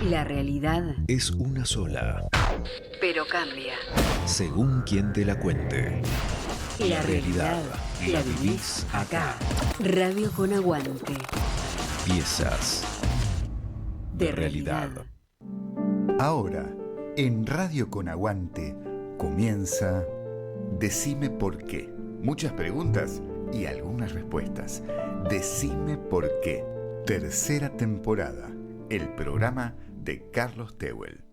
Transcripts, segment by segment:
La realidad es una sola, pero cambia. según quien te la cuente. La realidad la vivís acá. Radio con aguante. Piezas de realidad. Ahora, en Radio con Aguante, comienza Decime por qué. Muchas preguntas y algunas respuestas. Decime por qué. Tercera temporada. El programa de Carlos Tehuel.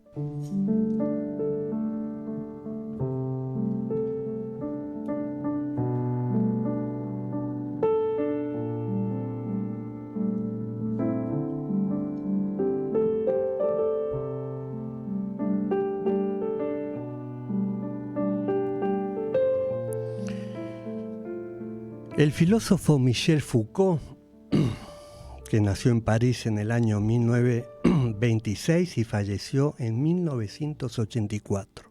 El filósofo Michel Foucault, que nació en París en el año 1926 y falleció en 1984,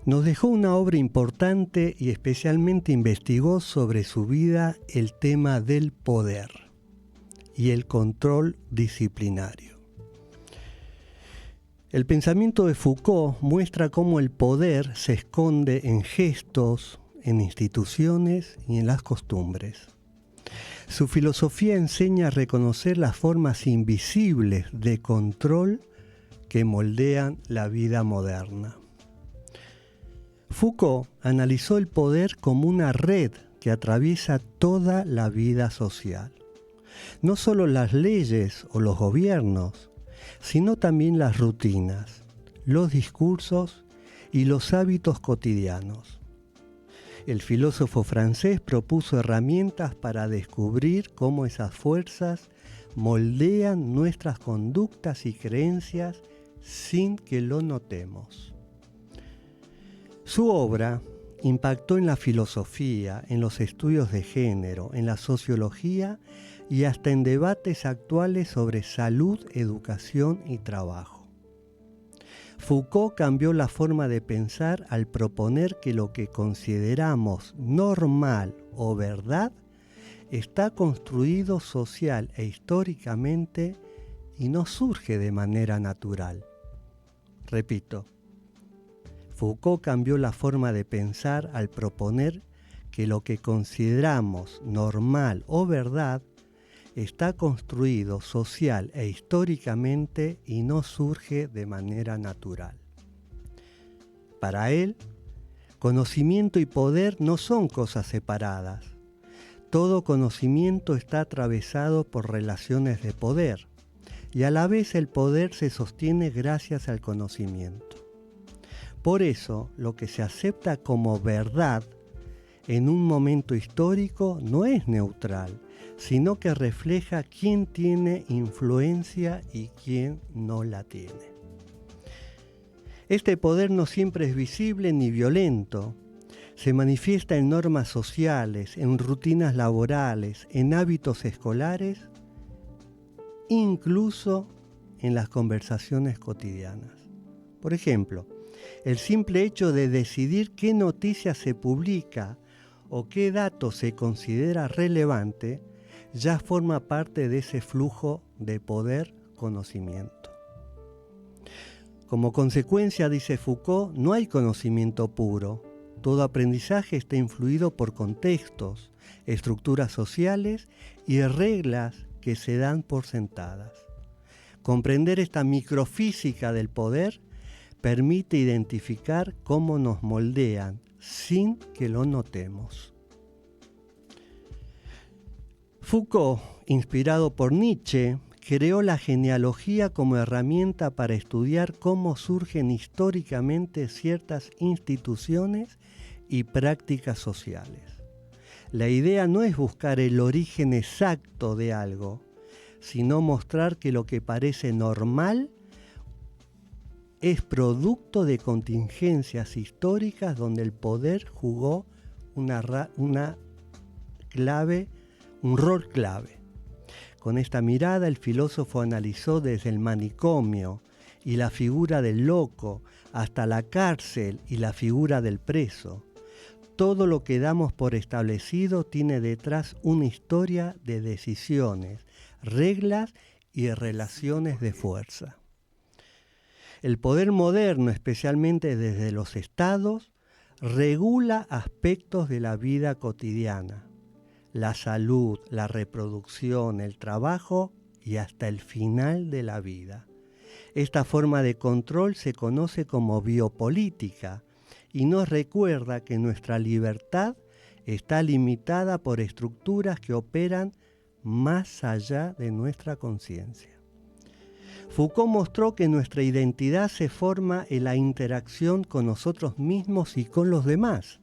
nos dejó una obra importante y especialmente investigó sobre su vida el tema del poder y el control disciplinario. El pensamiento de Foucault muestra cómo el poder se esconde en gestos, en instituciones y en las costumbres. Su filosofía enseña a reconocer las formas invisibles de control que moldean la vida moderna. Foucault analizó el poder como una red que atraviesa toda la vida social. No solo las leyes o los gobiernos, sino también las rutinas, los discursos y los hábitos cotidianos. El filósofo francés propuso herramientas para descubrir cómo esas fuerzas moldean nuestras conductas y creencias sin que lo notemos. Su obra impactó en la filosofía, en los estudios de género, en la sociología y hasta en debates actuales sobre salud, educación y trabajo. Foucault cambió la forma de pensar al proponer que lo que consideramos normal o verdad está construido social e históricamente y no surge de manera natural. Repito, Foucault cambió la forma de pensar al proponer que lo que consideramos normal o verdad está construido social e históricamente y no surge de manera natural. Para él, conocimiento y poder no son cosas separadas. Todo conocimiento está atravesado por relaciones de poder, y a la vez el poder se sostiene gracias al conocimiento. Por eso, lo que se acepta como verdad en un momento histórico no es neutral, sino que refleja quién tiene influencia y quién no la tiene. Este poder no siempre es visible ni violento. Se manifiesta en normas sociales, en rutinas laborales, en hábitos escolares, incluso en las conversaciones cotidianas. Por ejemplo, el simple hecho de decidir qué noticia se publica o qué dato se considera relevante ya forma parte de ese flujo de poder-conocimiento. Como consecuencia, dice Foucault, no hay conocimiento puro. Todo aprendizaje está influido por contextos, estructuras sociales y reglas que se dan por sentadas. Comprender esta microfísica del poder permite identificar cómo nos moldean sin que lo notemos. Foucault, inspirado por Nietzsche, creó la genealogía como herramienta para estudiar cómo surgen históricamente ciertas instituciones y prácticas sociales. La idea no es buscar el origen exacto de algo, sino mostrar que lo que parece normal es producto de contingencias históricas donde el poder jugó un rol clave. Con esta mirada, el filósofo analizó desde el manicomio y la figura del loco hasta la cárcel y la figura del preso. Todo lo que damos por establecido tiene detrás una historia de decisiones, reglas y relaciones de fuerza. El poder moderno, especialmente desde los estados, regula aspectos de la vida cotidiana, la salud, la reproducción, el trabajo y hasta el final de la vida. Esta forma de control se conoce como biopolítica y nos recuerda que nuestra libertad está limitada por estructuras que operan más allá de nuestra conciencia. Foucault mostró que nuestra identidad se forma en la interacción con nosotros mismos y con los demás.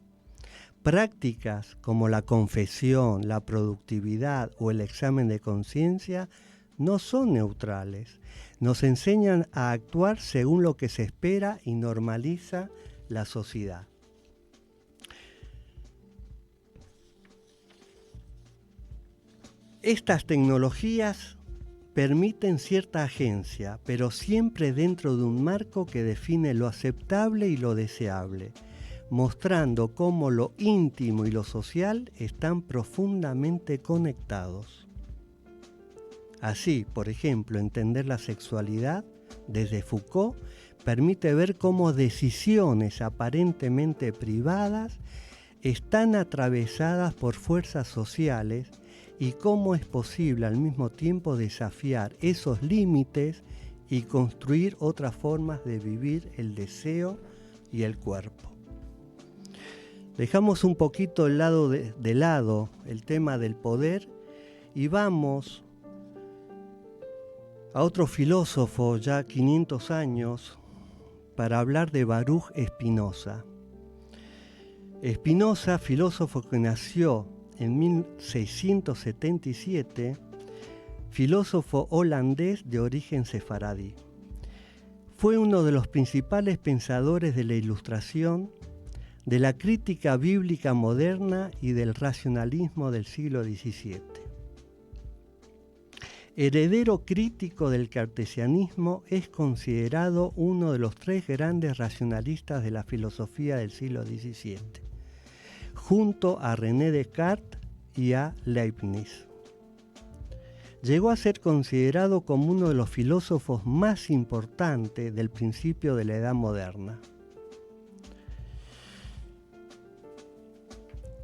Prácticas como la confesión, la productividad o el examen de conciencia no son neutrales. Nos enseñan a actuar según lo que se espera y normaliza la sociedad. Estas tecnologías permiten cierta agencia, pero siempre dentro de un marco que define lo aceptable y lo deseable, mostrando cómo lo íntimo y lo social están profundamente conectados. Así, por ejemplo, entender la sexualidad desde Foucault permite ver cómo decisiones aparentemente privadas están atravesadas por fuerzas sociales y cómo es posible al mismo tiempo desafiar esos límites y construir otras formas de vivir el deseo y el cuerpo. Dejamos un poquito de lado el tema del poder y vamos a otro filósofo ya 500 años para hablar de Baruch Spinoza. Spinoza, filósofo que nació en 1677, filósofo holandés de origen sefaradí. Fue uno de los principales pensadores de la Ilustración, de la crítica bíblica moderna y del racionalismo del siglo XVII. Heredero crítico del cartesianismo, es considerado uno de los 3 grandes racionalistas de la filosofía del siglo XVII, junto a René Descartes y a Leibniz. Llegó a ser considerado como uno de los filósofos más importantes del principio de la Edad Moderna.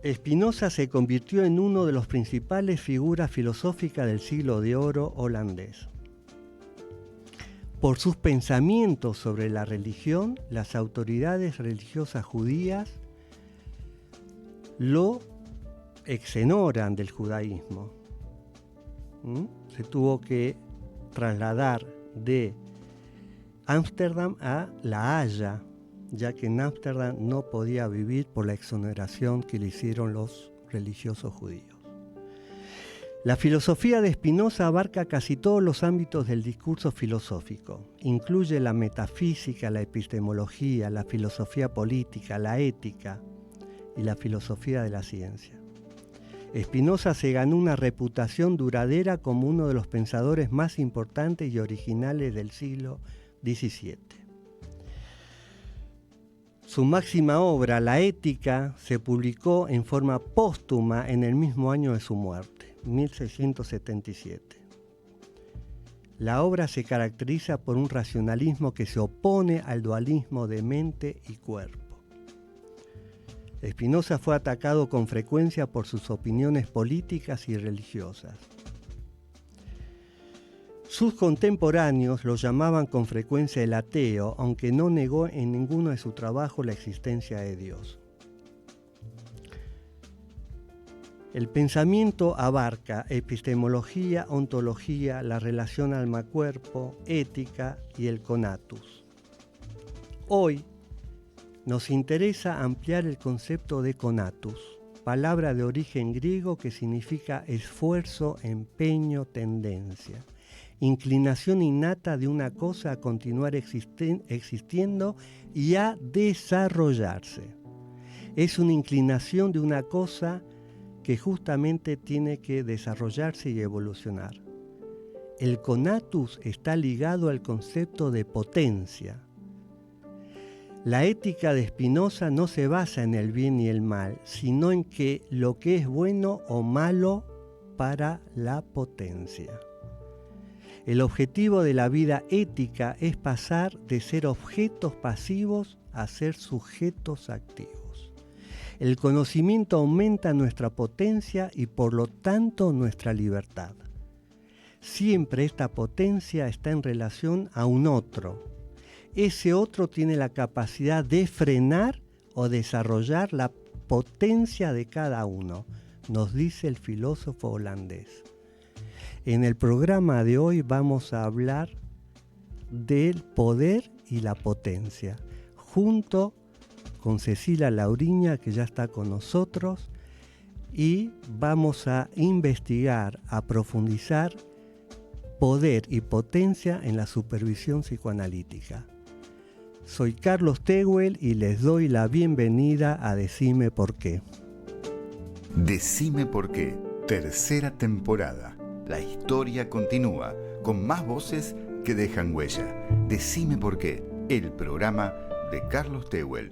Spinoza se convirtió en uno de los principales figuras filosóficas del siglo de oro holandés. Por sus pensamientos sobre la religión, las autoridades religiosas judías lo exoneran del judaísmo. Se tuvo que trasladar de Ámsterdam a La Haya, ya que en Ámsterdam no podía vivir por la exoneración que le hicieron los religiosos judíos. La filosofía de Spinoza abarca casi todos los ámbitos del discurso filosófico. Incluye la metafísica, la epistemología, la filosofía política, la ética y la filosofía de la ciencia. Spinoza se ganó una reputación duradera como uno de los pensadores más importantes y originales del siglo XVII. Su máxima obra, La Ética, se publicó en forma póstuma en el mismo año de su muerte, 1677. La obra se caracteriza por un racionalismo que se opone al dualismo de mente y cuerpo. Spinoza fue atacado con frecuencia por sus opiniones políticas y religiosas. Sus contemporáneos lo llamaban con frecuencia el ateo, aunque no negó en ninguno de sus trabajos la existencia de Dios. El pensamiento abarca epistemología, ontología, la relación alma-cuerpo, ética y el conatus. Hoy nos interesa ampliar el concepto de conatus, palabra de origen griego que significa esfuerzo, empeño, tendencia, inclinación innata de una cosa a continuar existiendo y a desarrollarse. Es una inclinación de una cosa que justamente tiene que desarrollarse y evolucionar. El conatus está ligado al concepto de potencia. La ética de Spinoza no se basa en el bien y el mal, sino en que lo que es bueno o malo para la potencia. El objetivo de la vida ética es pasar de ser objetos pasivos a ser sujetos activos. El conocimiento aumenta nuestra potencia y por lo tanto nuestra libertad. Siempre esta potencia está en relación a un otro. Ese otro tiene la capacidad de frenar o desarrollar la potencia de cada uno, nos dice el filósofo holandés. En el programa de hoy vamos a hablar del poder y la potencia, junto con Cecilia Lauriña, que ya está con nosotros, y vamos a investigar, a profundizar poder y potencia en la supervisión psicoanalítica. Soy Carlos Tehuel y les doy la bienvenida a Decime por qué. Decime por qué, tercera temporada. La historia continúa, con más voces que dejan huella. Decime por qué, el programa de Carlos Tehuel.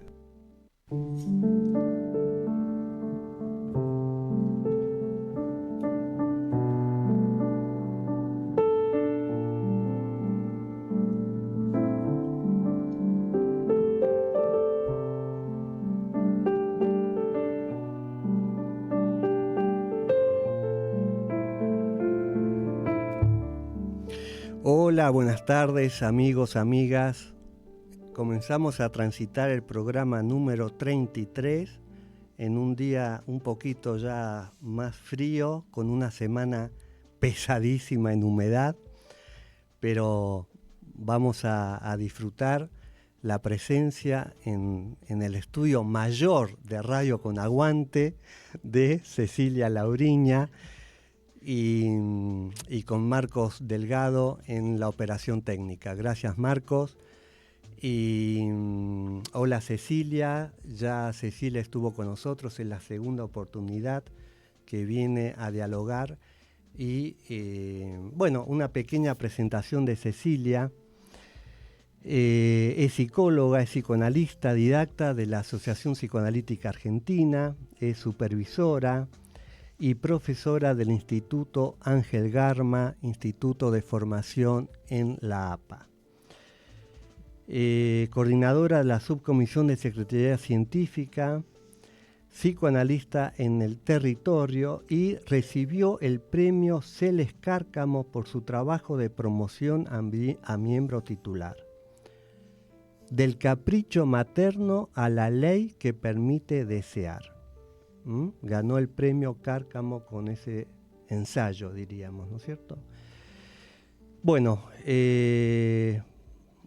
Hola, buenas tardes amigos, amigas. Comenzamos a transitar el programa número 33 en un día un poquito ya más frío, con una semana pesadísima en humedad, pero vamos a disfrutar la presencia en el estudio mayor de Radio con Aguante de Cecilia Lauriña y con Marcos Delgado en la operación técnica. Gracias, Marcos. Y hola Cecilia, ya Cecilia estuvo con nosotros en la segunda oportunidad que viene a dialogar y bueno, una pequeña presentación de Cecilia. Es psicóloga, es psicoanalista, didacta de la Asociación Psicoanalítica Argentina, es supervisora y profesora del Instituto Ángel Garma, Instituto de Formación en la APA. Coordinadora de la Subcomisión de Secretaría Científica, psicoanalista en el territorio y recibió el premio Celes Cárcamo por su trabajo de promoción a miembro titular. Del capricho materno a la ley que permite desear. Ganó el premio Cárcamo con ese ensayo, diríamos, ¿no es cierto? Bueno,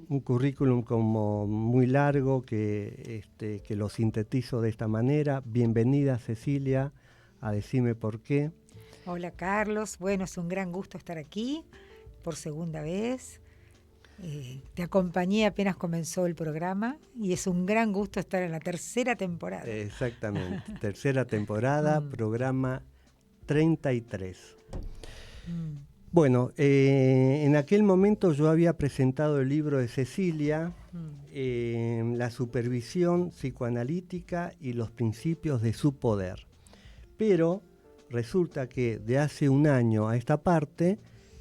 un currículum como muy largo que lo sintetizo de esta manera. Bienvenida, Cecilia, a Decime por qué. Hola, Carlos. Bueno, es un gran gusto estar aquí por segunda vez. Te acompañé apenas comenzó el programa y es un gran gusto estar en la tercera temporada. Exactamente, tercera temporada, programa 33. Bueno, en aquel momento yo había presentado el libro de Cecilia, La supervisión psicoanalítica y los principios de su poder. Pero resulta que de hace un año a esta parte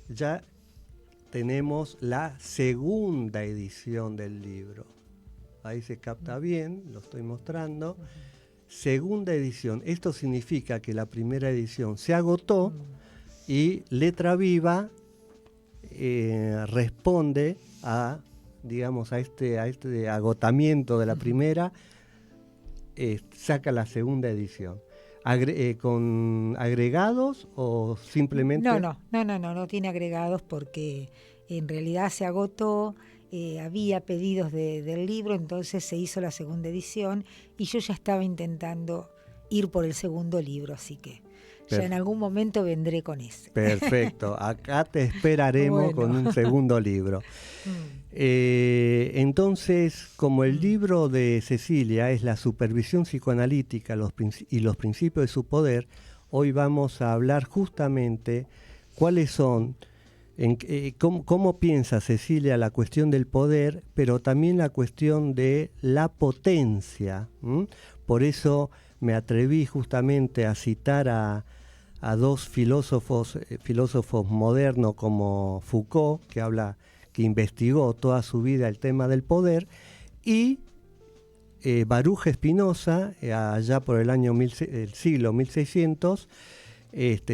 ya tenemos la segunda edición del libro. Ahí se capta bien, lo estoy mostrando. Segunda edición. Esto significa que la primera edición se agotó y Letra Viva responde a, digamos, a este agotamiento de la primera, saca la segunda edición. ¿Con agregados o simplemente...? No tiene agregados porque en realidad se agotó, había pedidos del libro, entonces se hizo la segunda edición y yo ya estaba intentando ir por el segundo libro, así que ya en algún momento vendré con ese. Perfecto, acá te esperaremos con un segundo libro. Entonces, como el libro de Cecilia es la supervisión psicoanalítica y los principios de su poder, hoy vamos a hablar justamente cuáles son, cómo piensa Cecilia la cuestión del poder, pero también la cuestión de la potencia. Por eso me atreví justamente a citar a a dos filósofos modernos como Foucault, que investigó toda su vida el tema del poder, y Baruch Spinoza, allá por el siglo 1600,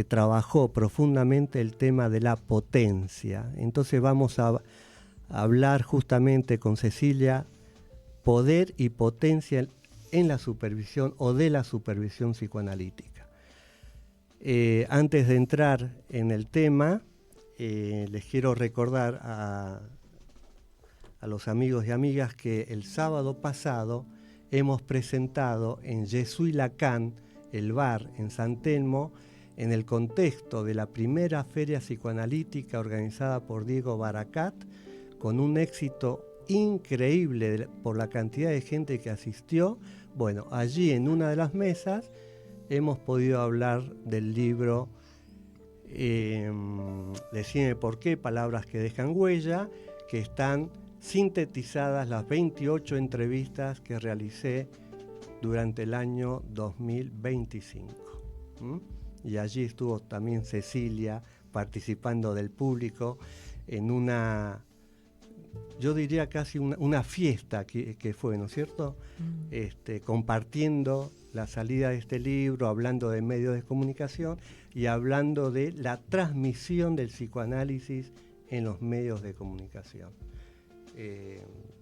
trabajó profundamente el tema de la potencia. Entonces vamos a hablar justamente con Cecilia, poder y potencia en la supervisión o de la supervisión psicoanalítica. Antes de entrar en el tema, les quiero recordar a los amigos y amigas que el sábado pasado hemos presentado en Jesús y Lacan, el bar en San Telmo, en el contexto de la primera feria psicoanalítica organizada por Diego Baracat, con un éxito increíble por la cantidad de gente que asistió. Bueno, allí en una de las mesas hemos podido hablar del libro Decime por qué, palabras que dejan huella, que están sintetizadas las 28 entrevistas que realicé durante el año 2025. Y allí estuvo también Cecilia participando del público en una, yo diría casi una fiesta que fue, ¿no es cierto? Compartiendo la salida de este libro, hablando de medios de comunicación y hablando de la transmisión del psicoanálisis en los medios de comunicación.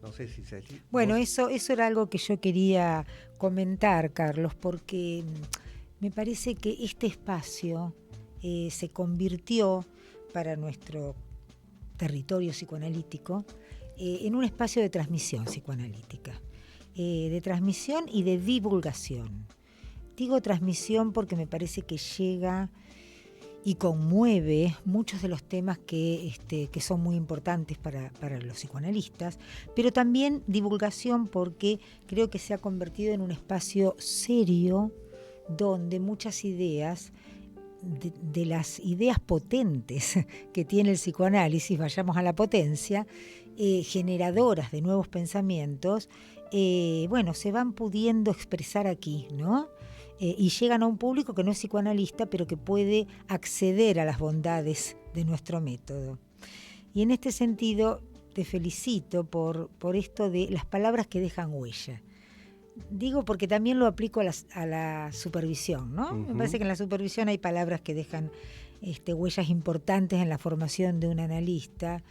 No sé si se... Bueno, eso era algo que yo quería comentar, Carlos, porque me parece que este espacio se convirtió para nuestro territorio psicoanalítico en un espacio de transmisión psicoanalítica, de transmisión y de divulgación. Digo transmisión porque me parece que llega y conmueve muchos de los temas que son muy importantes para los psicoanalistas, pero también divulgación porque creo que se ha convertido en un espacio serio donde muchas ideas, de las ideas potentes que tiene el psicoanálisis, vayamos a la potencia, generadoras de nuevos pensamientos, se van pudiendo expresar aquí, ¿no? Y llegan a un público que no es psicoanalista, pero que puede acceder a las bondades de nuestro método. Y en este sentido, te felicito por esto de las palabras que dejan huella. Digo porque también lo aplico a la supervisión, ¿no? Uh-huh. Me parece que en la supervisión hay palabras que dejan huellas importantes en la formación de un analista.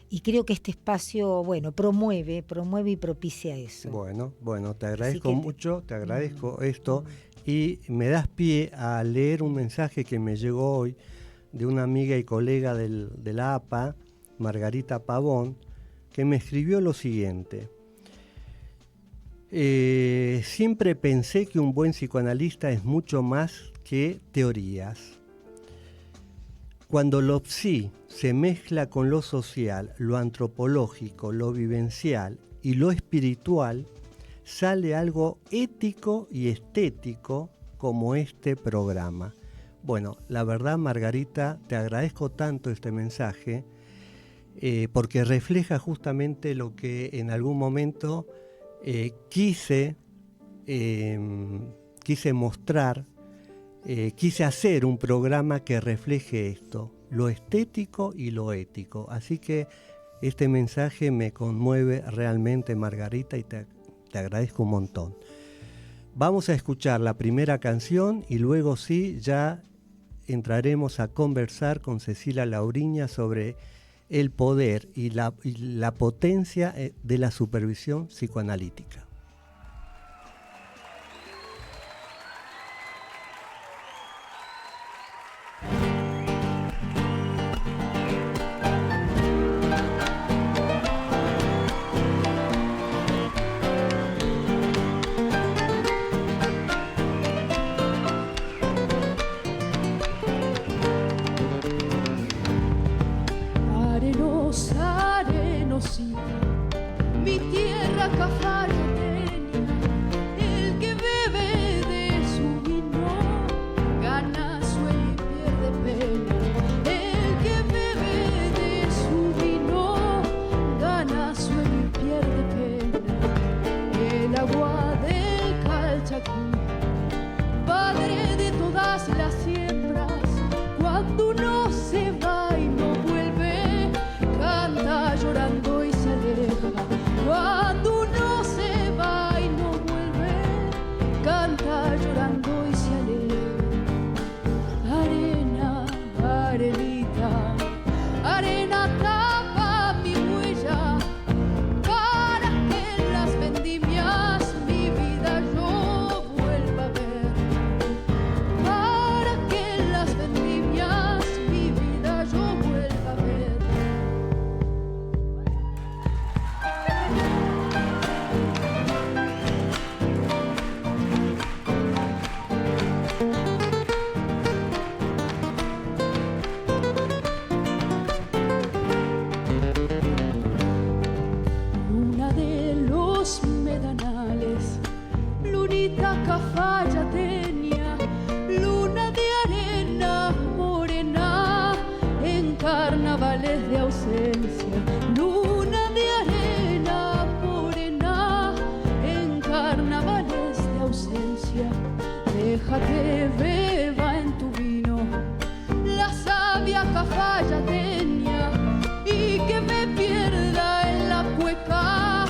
Y creo que este espacio, promueve y propicia eso. Bueno, te agradezco mucho, te agradezco esto y me das pie a leer un mensaje que me llegó hoy de una amiga y colega de la APA, Margarita Pavón, que me escribió lo siguiente. Siempre pensé que un buen psicoanalista es mucho más que teorías. Cuando lo psi se mezcla con lo social, lo antropológico, lo vivencial y lo espiritual, sale algo ético y estético como este programa. Bueno, la verdad, Margarita, te agradezco tanto este mensaje porque refleja justamente lo que en algún momento quise mostrar. Quise hacer un programa que refleje esto, lo estético y lo ético. Así que este mensaje me conmueve realmente, Margarita, y te agradezco un montón. Vamos a escuchar la primera canción y luego sí, ya entraremos a conversar con Cecilia Lauriña sobre el poder y la potencia de la supervisión psicoanalítica. Arenosita, mi tierra cafarea, ausencia, luna de arena morena, en carnavales de ausencia, deja que beba en tu vino la sabia cafayateña y que me pierda en la cueca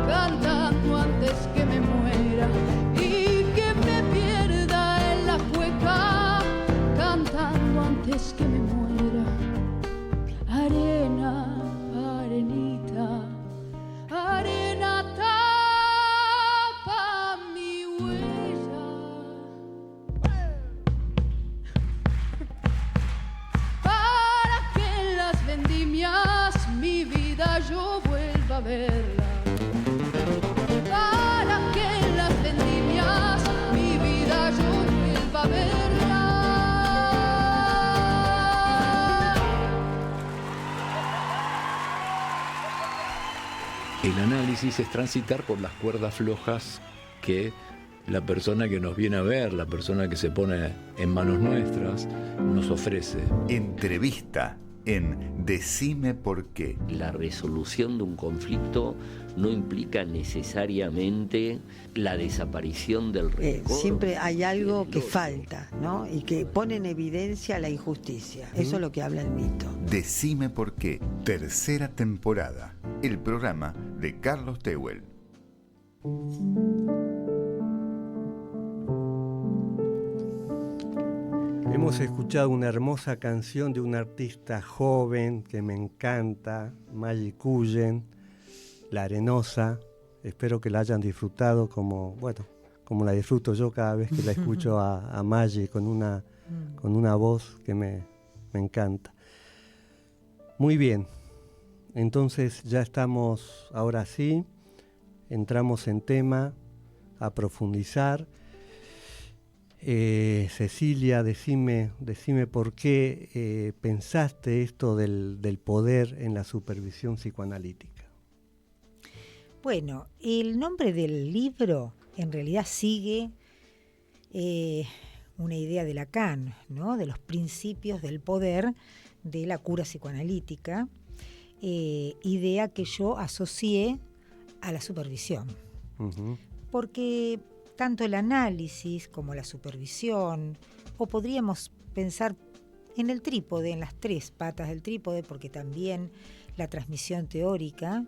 cantando antes que me muera, y que me pierda en la cueca cantando antes que me muera. Arena, arenita, arena tapa mi huella, para que en las vendimias mi vida yo vuelva a verla, para que en las vendimias mi vida yo vuelva a verla. El análisis es transitar por las cuerdas flojas que la persona que nos viene a ver, la persona que se pone en manos nuestras, nos ofrece. Entrevista en Decime por qué. La resolución de un conflicto no implica necesariamente la desaparición del rencor. Siempre hay algo que falta, ¿no? Y que pone en evidencia la injusticia. Eso es lo que habla el mito. Decime por qué, tercera temporada. El programa de Carlos Tehuel. Hemos escuchado una hermosa canción de una artista joven que me encanta, Maggie Cullen, La Arenosa. Espero que la hayan disfrutado como la disfruto yo cada vez que la escucho a Maggie con una voz que me encanta. Muy bien, entonces ya estamos, ahora sí, entramos en tema, a profundizar. Cecilia, decime por qué pensaste esto del poder en la supervisión psicoanalítica. Bueno, el nombre del libro en realidad sigue una idea de Lacan, ¿no? De los principios del poder de la cura psicoanalítica, idea que yo asocié a la supervisión. Uh-huh. Porque tanto el análisis como la supervisión, o podríamos pensar en el trípode, en las tres patas del trípode, porque también la transmisión teórica,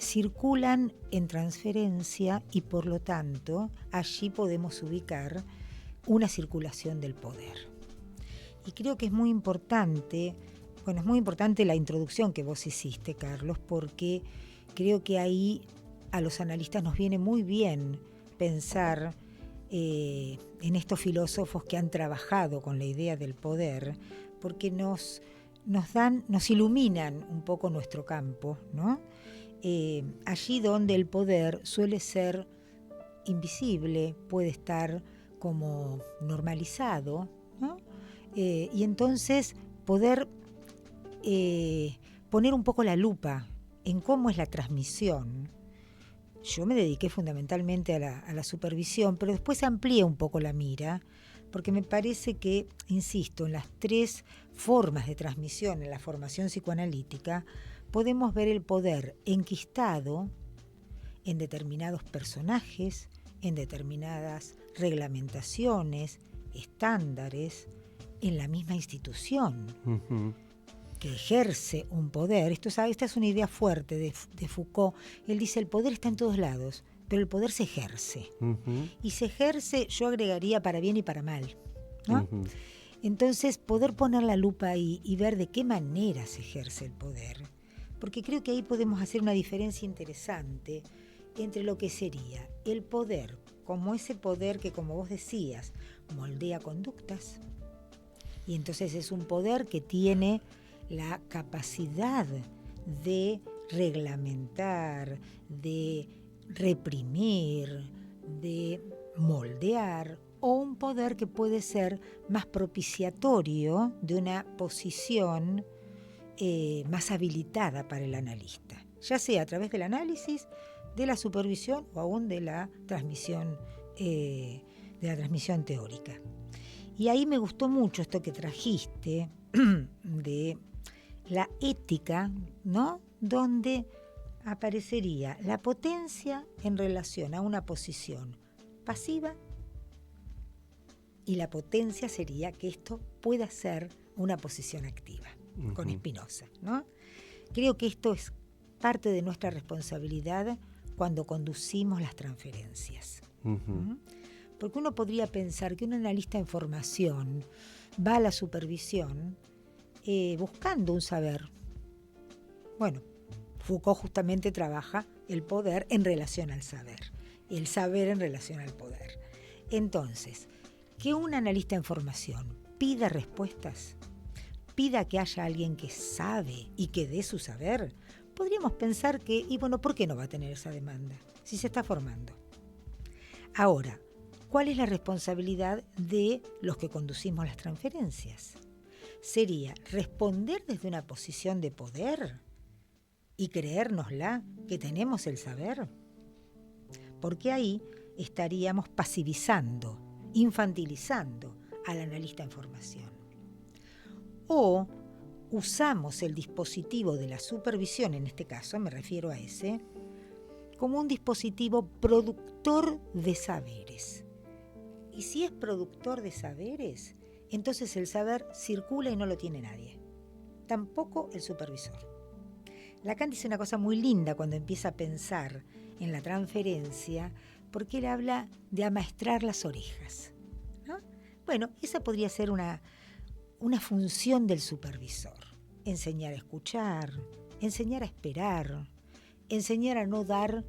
circulan en transferencia y por lo tanto allí podemos ubicar una circulación del poder. Y creo que es muy importante la introducción que vos hiciste, Carlos, porque creo que ahí a los analistas nos viene muy bien pensar en estos filósofos que han trabajado con la idea del poder, porque nos iluminan un poco nuestro campo, ¿no? Allí donde el poder suele ser invisible, puede estar como normalizado, ¿no? Y entonces poder poner un poco la lupa en cómo es la transmisión. Yo me dediqué fundamentalmente a la supervisión, pero después amplié un poco la mira, porque me parece que, insisto, en las tres formas de transmisión en la formación psicoanalítica, podemos ver el poder enquistado en determinados personajes, en determinadas reglamentaciones, estándares, en la misma institución. Uh-huh. Que ejerce un poder. Esta es una idea fuerte de Foucault. Él dice, el poder está en todos lados, pero el poder se ejerce. Uh-huh. Y se ejerce, yo agregaría, para bien y para mal, ¿no? Uh-huh. Entonces, poder poner la lupa ahí y ver de qué manera se ejerce el poder. Porque creo que ahí podemos hacer una diferencia interesante entre lo que sería el poder, como ese poder que, como vos decías, moldea conductas. Y entonces es un poder que tiene la capacidad de reglamentar, de reprimir, de moldear, o un poder que puede ser más propiciatorio de una posición más habilitada para el analista, ya sea a través del análisis, de la supervisión o aún de la transmisión teórica. Y ahí me gustó mucho esto que trajiste de la ética, ¿no? Donde aparecería la potencia en relación a una posición pasiva, y la potencia sería que esto pueda ser una posición activa, con Spinoza, ¿no? Creo que esto es parte de nuestra responsabilidad cuando conducimos las transferencias. Porque uno podría pensar que un analista en formación va a la supervisión buscando un saber. Bueno, Foucault justamente trabaja el poder en relación al saber, el saber en relación al poder. Entonces, que un analista en formación pida respuestas, pida que haya alguien que sabe y que dé su saber, podríamos pensar que, y bueno, ¿por qué no va a tener esa demanda si se está formando? Ahora, ¿cuál es la responsabilidad de los que conducimos las transferencias? Sería responder desde una posición de poder y creérnosla que tenemos el saber, porque ahí estaríamos pasivizando, infantilizando al analista en formación. O usamos el dispositivo de la supervisión, en este caso me refiero a ese, como un dispositivo productor de saberes. Y si es productor de saberes, entonces el saber circula y no lo tiene nadie, tampoco el supervisor. Lacan dice una cosa muy linda cuando empieza a pensar en la transferencia, porque él habla de amaestrar las orejas, ¿no? Bueno, esa podría ser una función del supervisor. Enseñar a escuchar, enseñar a esperar, enseñar a no dar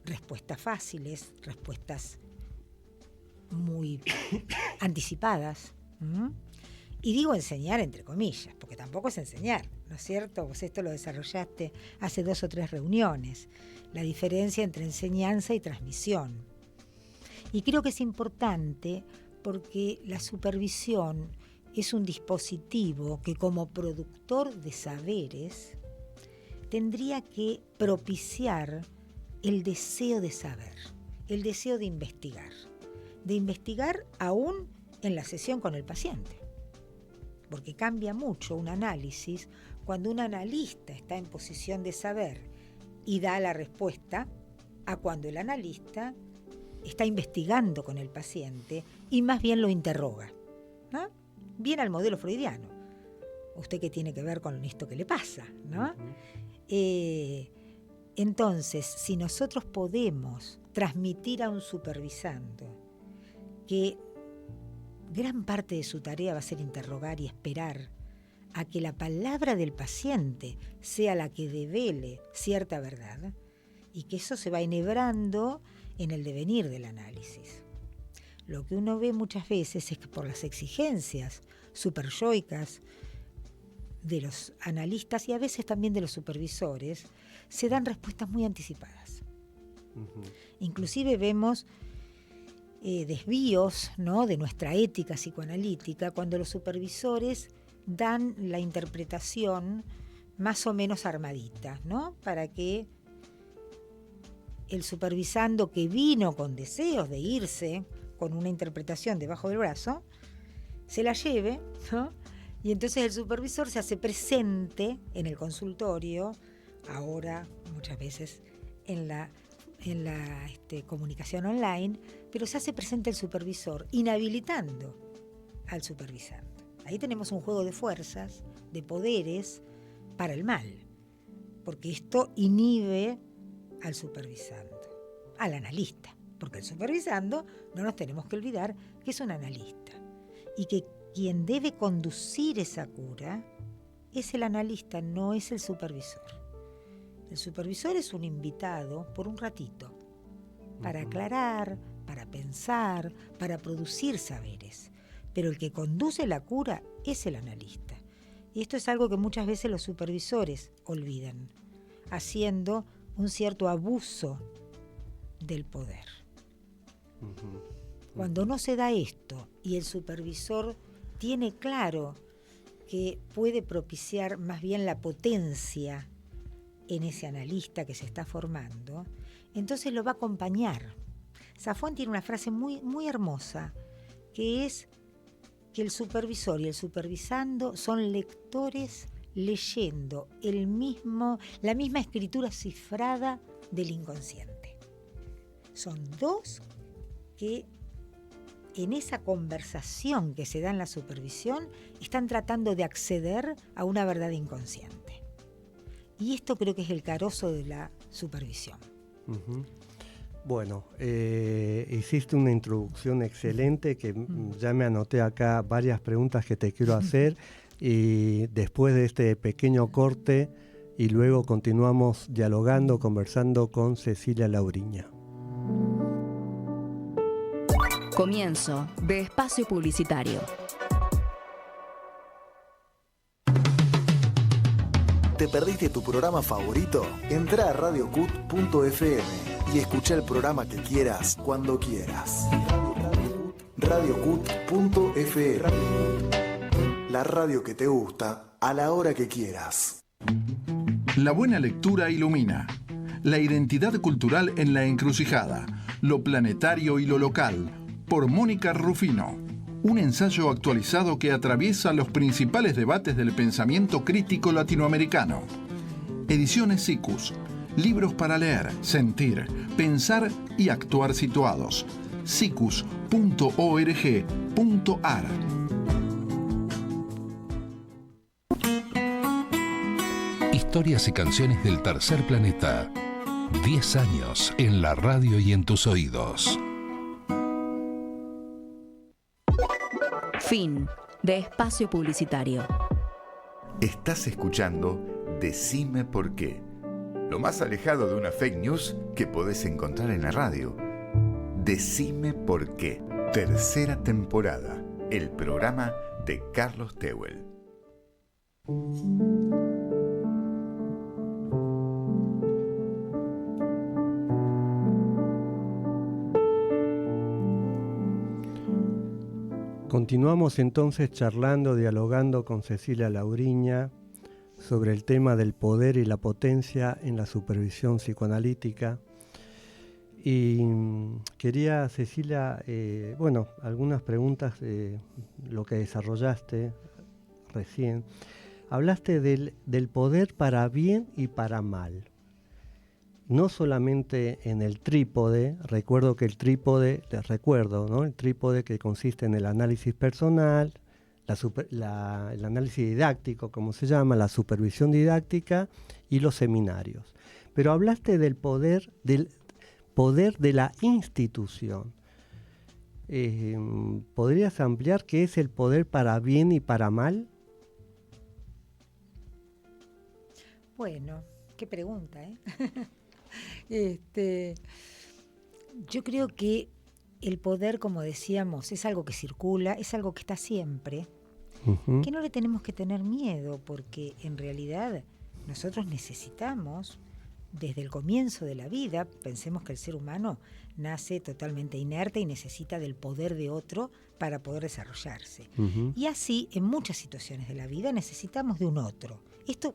respuestas fáciles, respuestas muy anticipadas. Y digo enseñar entre comillas, porque tampoco es enseñar, ¿no es cierto? Vos esto lo desarrollaste hace 2 o 3 reuniones, la diferencia entre enseñanza y transmisión. Y creo que es importante porque la supervisión es un dispositivo que como productor de saberes tendría que propiciar el deseo de saber, el deseo de investigar aún en la sesión con el paciente. Porque cambia mucho un análisis cuando un analista está en posición de saber y da la respuesta a cuando el analista está investigando con el paciente y más bien lo interroga, ¿no? Bien al modelo freudiano. ¿Usted qué tiene que ver con esto que le pasa, ¿no? Entonces, si nosotros podemos transmitir a un supervisando que gran parte de su tarea va a ser interrogar y esperar a que la palabra del paciente sea la que devele cierta verdad, y que eso se va enhebrando en el devenir del análisis. Lo que uno ve muchas veces es que por las exigencias superyoicas de los analistas y a veces también de los supervisores, se dan respuestas muy anticipadas. Inclusive vemos desvíos, ¿no?, de nuestra ética psicoanalítica cuando los supervisores dan la interpretación más o menos armadita, ¿no?, para que el supervisando que vino con deseos de irse con una interpretación debajo del brazo, se la lleve, ¿no? Y entonces el supervisor se hace presente en el consultorio, ahora muchas veces en la comunicación online, pero se hace presente el supervisor, inhabilitando al supervisando. Ahí tenemos un juego de fuerzas, de poderes, para el mal, porque esto inhibe al supervisando, al analista, porque el supervisando, no nos tenemos que olvidar que es un analista, y que quien debe conducir esa cura es el analista, no es el supervisor. El supervisor es un invitado por un ratito, para aclarar, para pensar, para producir saberes. Pero el que conduce la cura es el analista. Y esto es algo que muchas veces los supervisores olvidan, haciendo un cierto abuso del poder. Cuando no se da esto y el supervisor tiene claro que puede propiciar más bien la potencia en ese analista que se está formando, entonces lo va a acompañar. Safón tiene una frase muy, muy hermosa, que es que el supervisor y el supervisando son lectores leyendo la misma escritura cifrada del inconsciente. Son dos que en esa conversación que se da en la supervisión están tratando de acceder a una verdad inconsciente. Y esto creo que es el carozo de la supervisión. Uh-huh. Bueno, hiciste una introducción excelente que ya me anoté acá varias preguntas que te quiero hacer y después de este pequeño corte y luego continuamos dialogando, conversando con Cecilia Lauriña. Comienzo de espacio publicitario. ¿Te perdiste tu programa favorito? Entrá a radiocut.fm y escucha el programa que quieras, cuando quieras. radiocut.fm. La radio que te gusta, a la hora que quieras. La buena lectura ilumina. La identidad cultural en la encrucijada. Lo planetario y lo local. Por Mónica Rufino. Un ensayo actualizado que atraviesa los principales debates del pensamiento crítico latinoamericano. Ediciones SICUS. Libros para leer, sentir, pensar y actuar situados. sicus.org.ar. Historias y canciones del tercer planeta. 10 años en la radio y en tus oídos. Fin de espacio publicitario. Estás escuchando Decime por qué. Lo más alejado de una fake news que podés encontrar en la radio. Decime por qué. Tercera temporada. El programa de Carlos Tehuel. Continuamos entonces charlando, dialogando con Cecilia Lauriña sobre el tema del poder y la potencia en la supervisión psicoanalítica. Y quería, Cecilia, algunas preguntas de lo que desarrollaste recién. Hablaste del poder para bien y para mal. No solamente en el trípode, recuerdo que el trípode, ¿no? El trípode que consiste en el análisis personal, el análisis didáctico, como se llama, la supervisión didáctica y los seminarios. Pero hablaste del poder de la institución. ¿Podrías ampliar qué es el poder para bien y para mal? Bueno, qué pregunta, ¿eh? Yo creo que el poder, como decíamos, es algo que circula, es algo que está siempre, que no le tenemos que tener miedo, porque en realidad nosotros necesitamos, desde el comienzo de la vida, pensemos que el ser humano nace totalmente inerte y necesita del poder de otro para poder desarrollarse. Y así, en muchas situaciones de la vida, necesitamos de un otro. Esto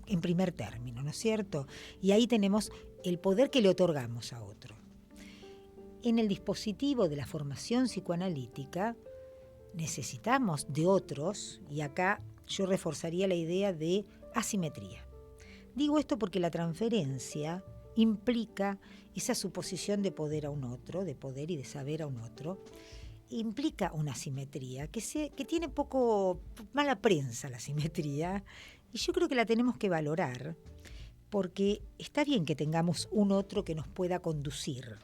en primer término, ¿no es cierto? Y ahí tenemos el poder que le otorgamos a otro. En el dispositivo de la formación psicoanalítica necesitamos de otros, y acá yo reforzaría la idea de asimetría. Digo esto porque la transferencia implica esa suposición de poder a un otro, de poder y de saber a un otro, implica una asimetría que tiene poco mala prensa, la asimetría, y yo creo que la tenemos que valorar, porque está bien que tengamos un otro que nos pueda conducir.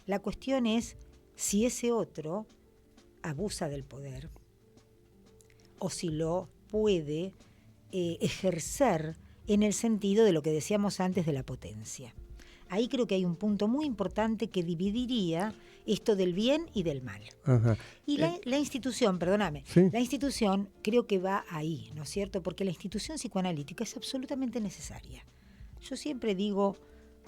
La cuestión es si ese otro abusa del poder o si lo puede ejercer en el sentido de lo que decíamos antes de la potencia. Ahí creo que hay un punto muy importante que dividiría esto del bien y del mal. Ajá. Y la institución, perdóname, ¿sí? La institución creo que va ahí, ¿no es cierto? Porque la institución psicoanalítica es absolutamente necesaria. Yo siempre digo,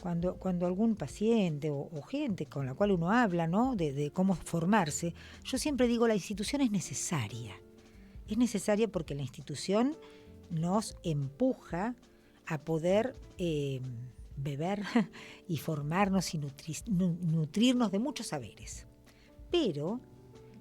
cuando algún paciente o gente con la cual uno habla, ¿no? de cómo formarse, yo siempre digo, la institución es necesaria. Es necesaria porque la institución nos empuja a poder beber y formarnos y nutrirnos de muchos saberes. Pero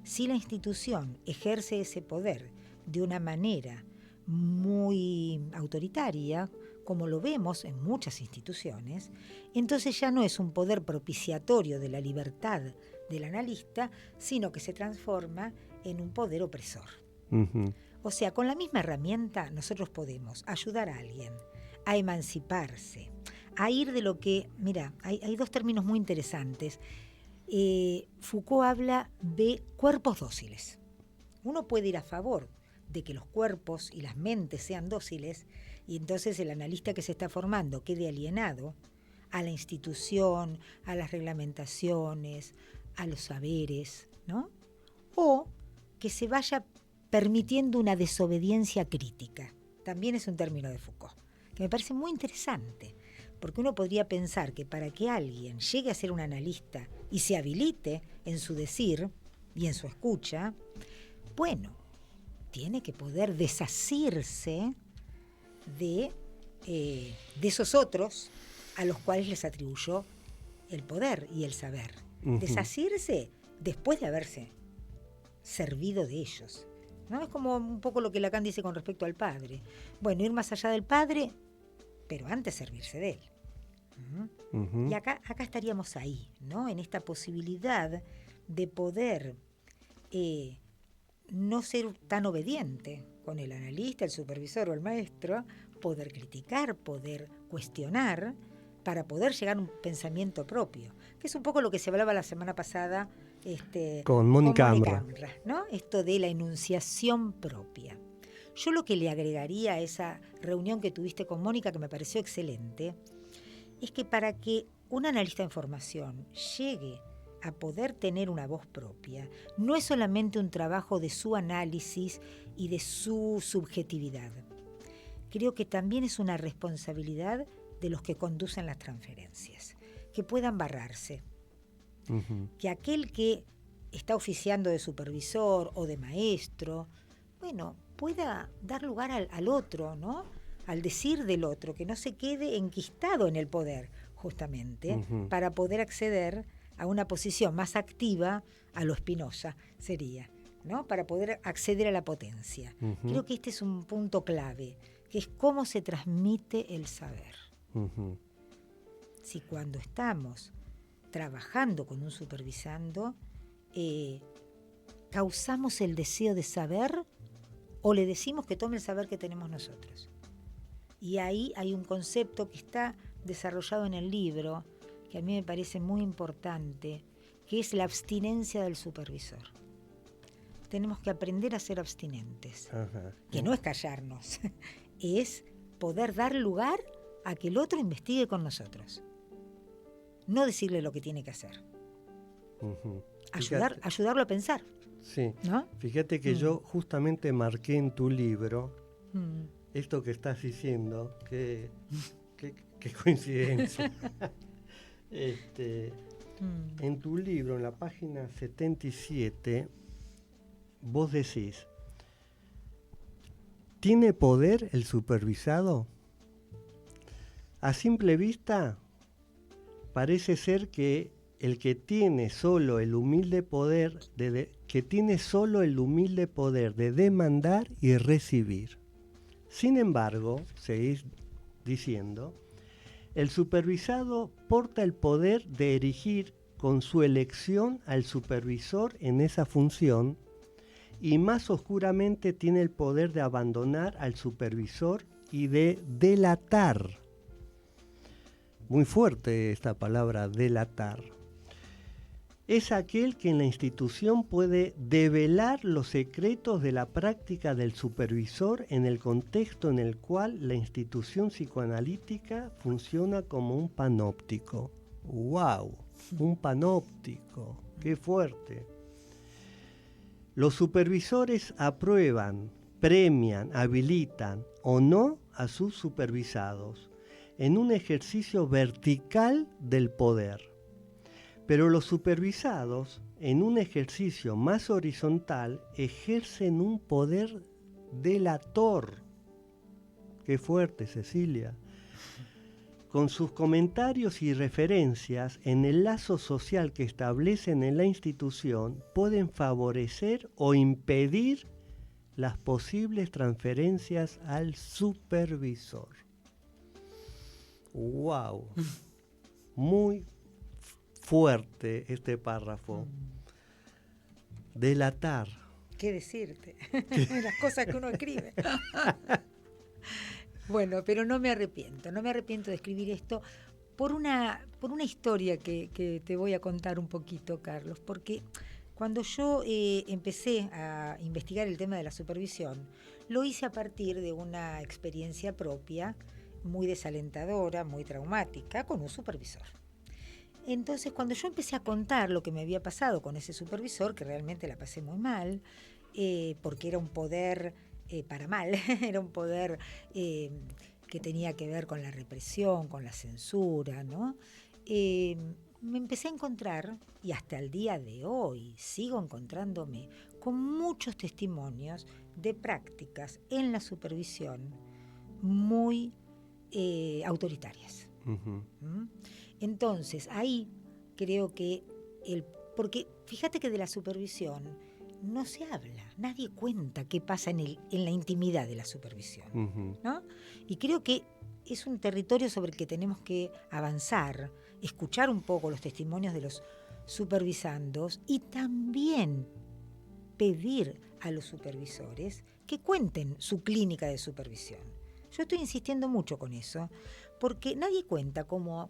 si la institución ejerce ese poder de una manera muy autoritaria, como lo vemos en muchas instituciones, entonces ya no es un poder propiciatorio de la libertad del analista, sino que se transforma en un poder opresor. Ujú. O sea, con la misma herramienta nosotros podemos ayudar a alguien a emanciparse, a ir de lo que... Mira, hay dos términos muy interesantes. Foucault habla de cuerpos dóciles. Uno puede ir a favor de que los cuerpos y las mentes sean dóciles, y entonces el analista que se está formando quede alienado a la institución, a las reglamentaciones, a los saberes, ¿no? O que se vaya permitiendo una desobediencia crítica. También es un término de Foucault, que me parece muy interesante, porque uno podría pensar que para que alguien llegue a ser un analista y se habilite en su decir y en su escucha, bueno, tiene que poder desasirse de esos otros a los cuales les atribuyó el poder y el saber. Ujú. Desasirse después de haberse servido de ellos, ¿no? Es como un poco lo que Lacan dice con respecto al padre. Bueno, ir más allá del padre, pero antes servirse de él. Ujú. Y acá estaríamos ahí, ¿no? En esta posibilidad de poder no ser tan obediente con el analista, el supervisor o el maestro, poder criticar, poder cuestionar, para poder llegar a un pensamiento propio, que es un poco lo que se hablaba la semana pasada con Mónica Ambra, ¿no? Esto de la enunciación propia. Yo lo que le agregaría a esa reunión que tuviste con Mónica, que me pareció excelente, es que para que un analista de información llegue a poder tener una voz propia, no es solamente un trabajo de su análisis y de su subjetividad. Creo que también es una responsabilidad de los que conducen las transferencias, que puedan barrarse. Ujú. Que aquel que está oficiando de supervisor o de maestro, bueno, pueda dar lugar al otro, ¿no? Al decir del otro, que no se quede enquistado en el poder, justamente, Ujú. para poder acceder a una posición más activa, a lo Spinoza sería, ¿no? Para poder acceder a la potencia. Ujú. Creo que este es un punto clave, que es cómo se transmite el saber. Ujú. Si cuando estamos trabajando con un supervisando, causamos el deseo de saber o le decimos que tome el saber que tenemos nosotros. Y ahí hay un concepto que está desarrollado en el libro, que a mí me parece muy importante, que es la abstinencia del supervisor. Tenemos que aprender a ser abstinentes, Ajá. que no es callarnos, es poder dar lugar a que el otro investigue con nosotros. No decirle lo que tiene que hacer. Ujú. Ayudarlo a pensar. Sí. ¿No? Fíjate que yo justamente marqué en tu libro Mm. esto que estás diciendo, qué coincidencia. En tu libro, en la página 77, vos decís, ¿tiene poder el supervisado? A simple vista, parece ser que el que tiene solo el humilde poder de demandar y recibir. Sin embargo, seguís diciendo, el supervisado porta el poder de erigir con su elección al supervisor en esa función y más oscuramente tiene el poder de abandonar al supervisor y de delatar. Muy fuerte esta palabra, delatar. Es aquel que en la institución puede develar los secretos de la práctica del supervisor en el contexto en el cual la institución psicoanalítica funciona como un panóptico. ¡Wow! Un panóptico. ¡Qué fuerte! Los supervisores aprueban, premian, habilitan o no a sus supervisados en un ejercicio vertical del poder. Pero los supervisados, en un ejercicio más horizontal, ejercen un poder delator. ¡Qué fuerte, Cecilia! Con sus comentarios y referencias en el lazo social que establecen en la institución, pueden favorecer o impedir las posibles transferencias al supervisor. ¡Wow! Muy fuerte este párrafo. Delatar. ¿Qué decirte? Las cosas que uno escribe. Bueno, pero no me arrepiento de escribir esto por una historia que te voy a contar un poquito, Carlos, porque cuando yo empecé a investigar el tema de la supervisión, lo hice a partir de una experiencia propia, muy desalentadora, muy traumática, con un supervisor. Entonces, cuando yo empecé a contar lo que me había pasado con ese supervisor, que realmente la pasé muy mal, porque era un poder para mal, era un poder que tenía que ver con la represión, con la censura, ¿no? Me empecé a encontrar, y hasta el día de hoy sigo encontrándome con muchos testimonios de prácticas en la supervisión muy autoritarias. Uh-huh. Entonces, ahí creo que porque fíjate que de la supervisión no se habla, nadie cuenta qué pasa en la intimidad de la supervisión, Uh-huh. ¿no? Y creo que es un territorio sobre el que tenemos que avanzar, escuchar un poco los testimonios de los supervisandos y también pedir a los supervisores que cuenten su clínica de supervisión. Yo estoy insistiendo mucho con eso, porque nadie cuenta cómo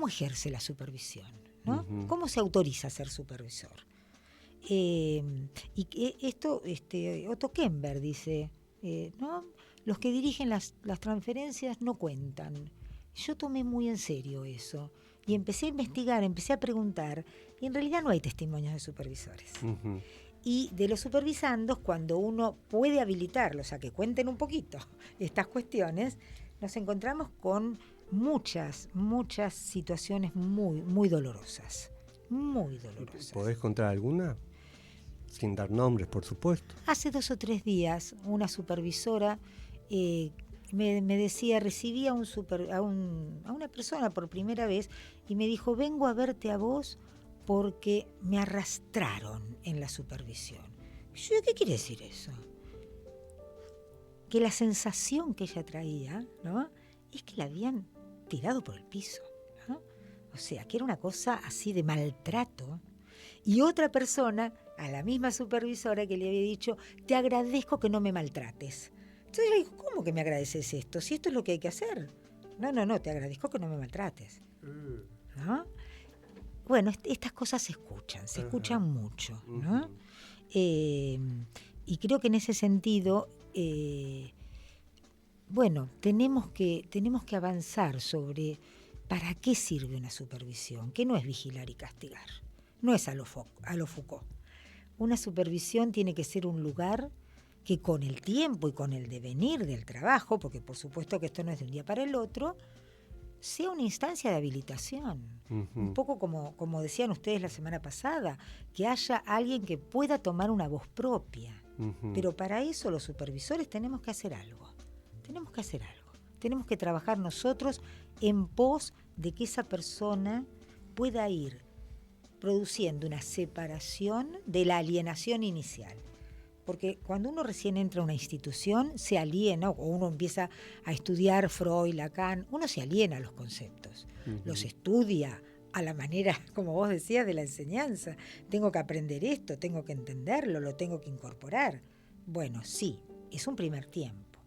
ejerce la supervisión, ¿no? Uh-huh. ¿Cómo se autoriza a ser supervisor? Y esto, Otto Kemper dice, ¿no? Los que dirigen las transferencias no cuentan. Yo tomé muy en serio eso y empecé a investigar, empecé a preguntar, y en realidad no hay testimonios de supervisores. Uh-huh. Y de los supervisandos, cuando uno puede habilitarlos a que cuenten un poquito estas cuestiones, nos encontramos con muchas situaciones muy, muy dolorosas. Muy dolorosas. ¿Podés contar alguna? Sin dar nombres, por supuesto. Hace 2 o 3 días, una supervisora me decía, recibí a una persona por primera vez y me dijo, vengo a verte a vos porque me arrastraron en la supervisión. Y yo, ¿qué quiere decir eso? Que la sensación que ella traía, ¿no?, es que la habían tirado por el piso, ¿no? O sea, que era una cosa así de maltrato. Y otra persona, a la misma supervisora, que le había dicho, te agradezco que no me maltrates. Entonces le digo, ¿cómo que me agradeces esto? Si esto es lo que hay que hacer. No, te agradezco que no me maltrates, ¿no? Bueno, estas cosas se escuchan mucho, ¿no? Y creo que en ese sentido, tenemos que avanzar sobre para qué sirve una supervisión, que no es vigilar y castigar, no es a lo Foucault. Una supervisión tiene que ser un lugar que con el tiempo y con el devenir del trabajo, porque por supuesto que esto no es de un día para el otro, sea una instancia de habilitación. Uh-huh. Un poco como decían ustedes la semana pasada, que haya alguien que pueda tomar una voz propia. Uh-huh. Pero para eso los supervisores tenemos que hacer algo. Tenemos que trabajar nosotros en pos de que esa persona pueda ir produciendo una separación de la alienación inicial. Porque cuando uno recién entra a una institución, se aliena, o uno empieza a estudiar Freud, Lacan, uno se aliena a los conceptos, los estudia a la manera, como vos decías, de la enseñanza. Tengo que aprender esto, tengo que entenderlo, lo tengo que incorporar. Bueno, sí, es un primer tiempo,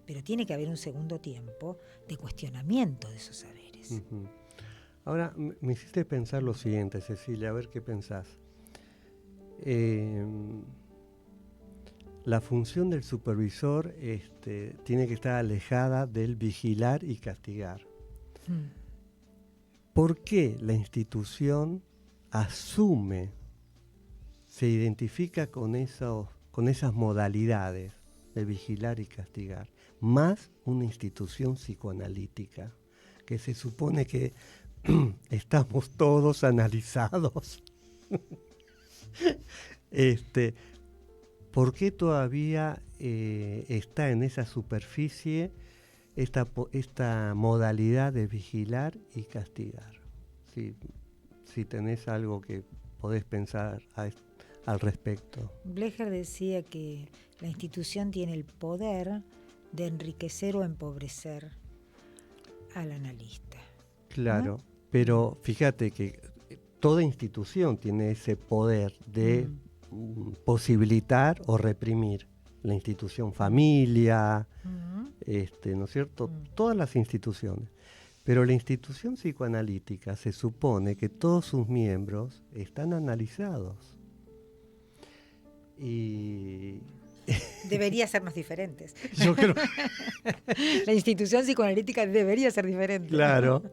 pero tiene que haber un segundo tiempo de cuestionamiento de esos saberes. Uh-huh. Ahora, me hiciste pensar lo siguiente, Cecilia, a ver qué pensás. La función del supervisor tiene que estar alejada del vigilar y castigar. ¿Por qué la institución se identifica con esas modalidades de vigilar y castigar? Más una institución psicoanalítica, que se supone que estamos todos analizados. ¿Por qué todavía está en esa superficie esta modalidad de vigilar y castigar? Si tenés algo que podés pensar al respecto. Blecher decía que la institución tiene el poder de enriquecer o empobrecer al analista. Claro, pero fíjate que toda institución tiene ese poder de posibilitar o reprimir. La institución familia, ¿no es cierto? Todas las instituciones. Pero la institución psicoanalítica se supone que todos sus miembros están analizados. Y debería sernos diferentes. Yo creo la institución psicoanalítica debería ser diferente. Claro.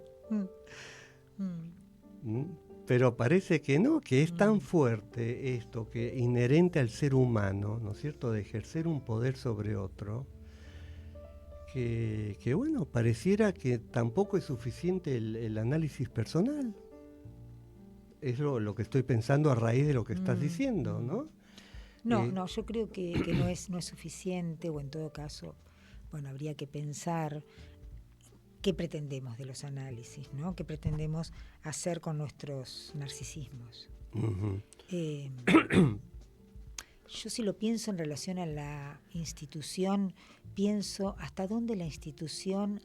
Pero parece que no, que es tan fuerte esto, que inherente al ser humano, ¿no es cierto?, de ejercer un poder sobre otro, que bueno, pareciera que tampoco es suficiente el análisis personal. Es lo que estoy pensando a raíz de lo que estás diciendo, ¿no? No, yo creo que no es suficiente, o en todo caso, bueno, habría que pensar qué pretendemos de los análisis, ¿no? ¿Qué pretendemos hacer con nuestros narcisismos? Yo si lo pienso en relación a la institución, pienso hasta dónde la institución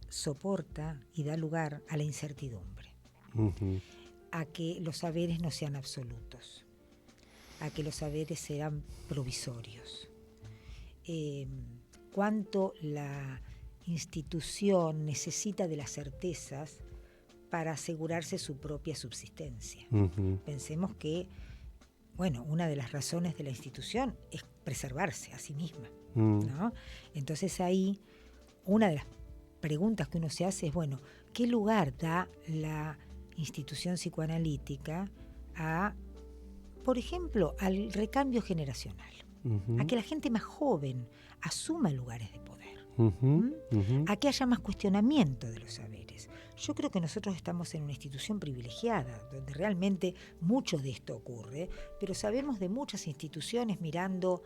soporta y da lugar a la incertidumbre, a que los saberes no sean absolutos, a que los saberes sean provisorios. Cuánto la institución necesita de las certezas para asegurarse su propia subsistencia. Pensemos que, bueno, una de las razones de la institución es preservarse a sí misma, ¿no? Entonces ahí, una de las preguntas que uno se hace es, bueno, ¿qué lugar da la institución psicoanalítica a, por ejemplo, al recambio generacional? A que la gente más joven asuma lugares de poder. A que haya más cuestionamiento de los saberes. Yo creo que nosotros estamos en una institución privilegiada, donde realmente mucho de esto ocurre, pero sabemos de muchas instituciones mirando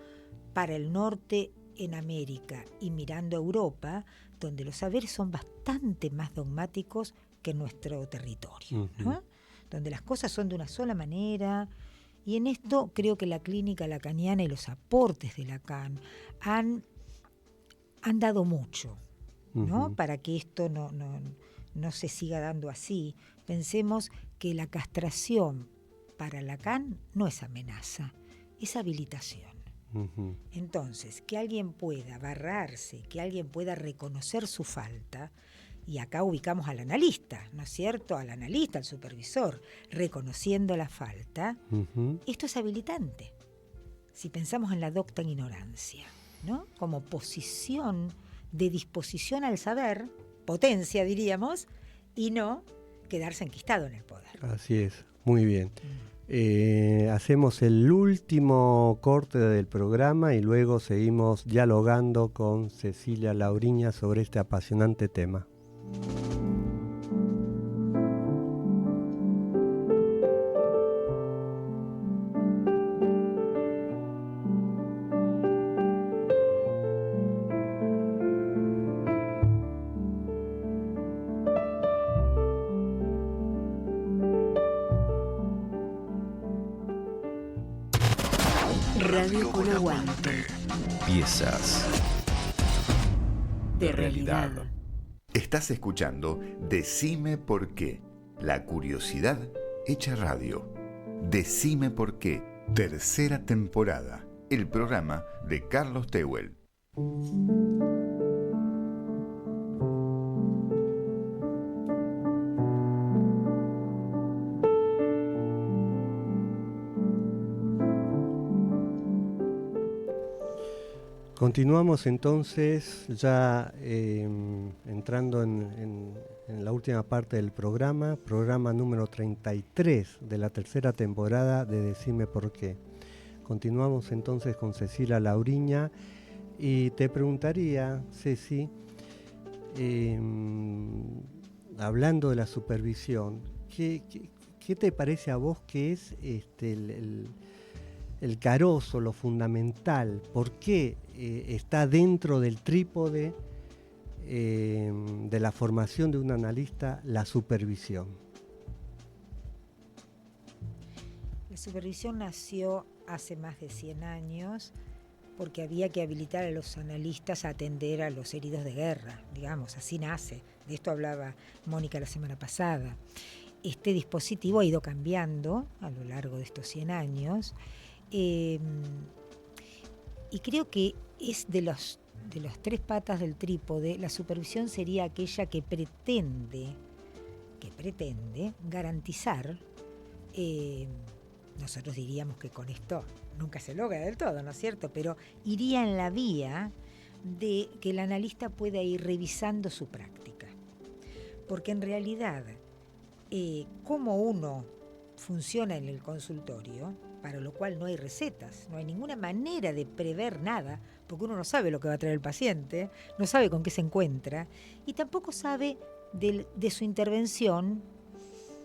para el norte en América y mirando a Europa, donde los saberes son bastante más dogmáticos que en nuestro territorio, ¿no? Donde las cosas son de una sola manera. Y en esto creo que la clínica lacaniana y los aportes de Lacan han dado mucho, ¿no? Para que esto no se siga dando así. Pensemos que la castración para Lacan no es amenaza, es habilitación. Entonces, que alguien pueda barrarse, que alguien pueda reconocer su falta, y acá ubicamos al analista, ¿no es cierto? Al analista, al supervisor, reconociendo la falta, esto es habilitante. Si pensamos en la docta ignorancia, ¿no? Como posición de disposición al saber, potencia diríamos, y no quedarse enquistado en el poder. Así es, muy bien. Hacemos el último corte del programa y luego seguimos dialogando con Cecilia Lauriña sobre este apasionante tema. Radio con aguante. Piezas de realidad. Estás escuchando Decime por qué, la curiosidad hecha radio. Decime por qué, tercera temporada, el programa de Carlos Tehuel. Continuamos entonces ya entrando en la última parte del programa número 33 de la tercera temporada de Decime por qué. Continuamos entonces con Cecilia Lauriña y te preguntaría, Ceci, hablando de la supervisión, ¿qué te parece a vos que es el carozo, lo fundamental? ¿Por qué está dentro del trípode de la formación de un analista la supervisión? La supervisión nació hace más de 100 años porque había que habilitar a los analistas a atender a los heridos de guerra, digamos, así nace. De esto hablaba Mónica la semana pasada. Este dispositivo ha ido cambiando a lo largo de estos 100 años y creo que es de los 3 patas del trípode. La supervisión sería aquella que pretende garantizar, nosotros diríamos que con esto nunca se logra del todo, ¿no es cierto? Pero iría en la vía de que el analista pueda ir revisando su práctica. Porque en realidad, cómo uno funciona en el consultorio, para lo cual no hay recetas, no hay ninguna manera de prever nada, porque uno no sabe lo que va a traer el paciente, no sabe con qué se encuentra, y tampoco sabe de su intervención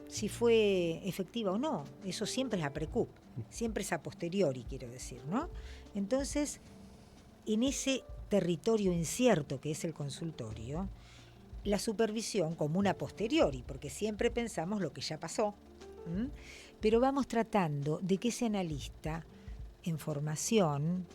si fue efectiva o no. Eso siempre es a precup, siempre es a posteriori, quiero decir, ¿no? Entonces, en ese territorio incierto que es el consultorio, la supervisión como una posteriori, porque siempre pensamos lo que ya pasó, pero vamos tratando de que ese analista en formación,